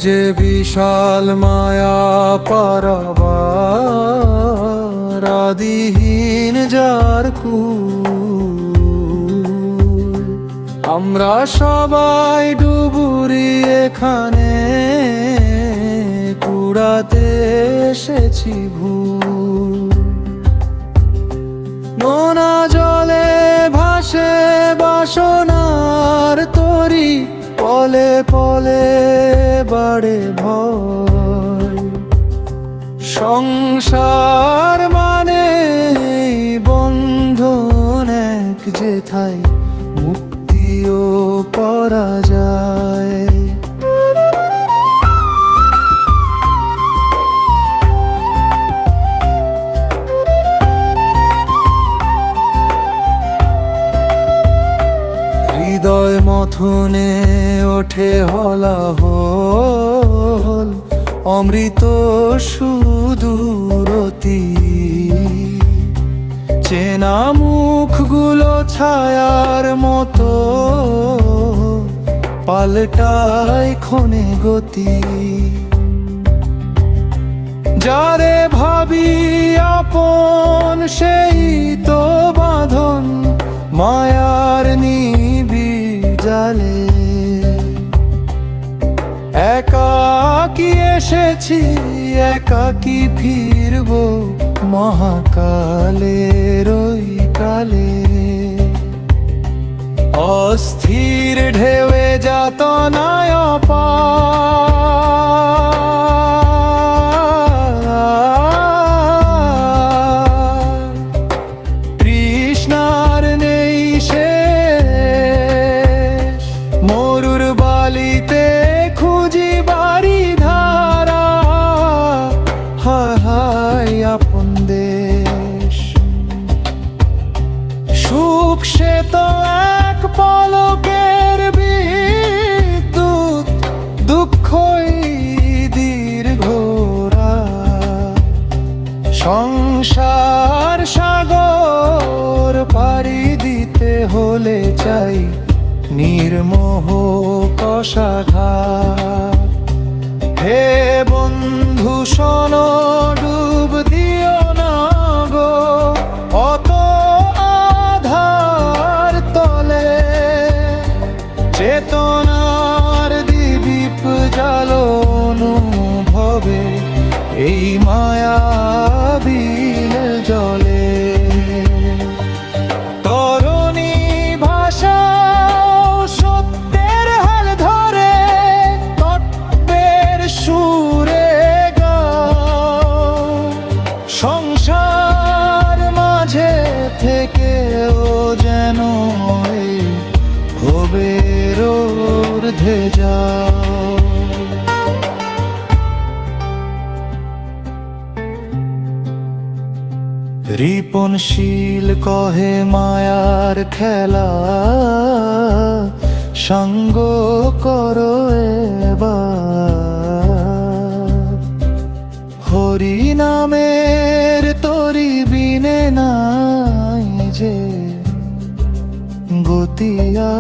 যে বিশাল মায়া পারাবার আদিহীন যার কুল, আমরা সবাই ডুবুরি এখানে কুড়াতে এসেছি ভুল। নোনা জলে ভাসে বাসনার তরি, পলে পলে বাড়ে ভয়। সংসার মানে বন্ধন এক যেথায় মুক্তিও করা যায়। হৃদয় মথনে ওঠে হলাহল, অমৃত সুদূরতি। চেনা মুখগুলো ছায়ার মতো পাল্টায় ক্ষণে গতি। যারে ভাবি আপন সেই তো বাঁধন মায়ার নিবিড় জালে। একাকী এসেছি একাকী ফিরবো মহাকালের ওই কালে। অস্থির ঢেউয়ে যাতনায় তৃষ্ণার নেই শেষ, মরুর বালিতে খুঁজি বাড়ি ধারা। হায় হায় আপন দেশ, সুখ সে তো এক পলকের বিদ্যুৎ, দুঃখই দীর্ঘরা। সংসার সাগর পাড়ি দিতে হলে চাই নির্মোহ কষাঘাত। হে বন্ধু শোনো, ডুব দিও না গো অত আধার তলে। চেতনার দ্বীপ জালো অনুভবে এই মায়াবিল জলে। তরুণী ভাষা সত্যের হাল ধরে, তত্ত্বের সুরে গাও। সংসার মাঝে থেকেও যেন এই ভবের ঊর্ধ্বে যাও। রিপনশীল কহে মায়ার খেলা, সঙ্গ করো এবার। হরি নামের তরি বিনে নাই যে গতিয়া।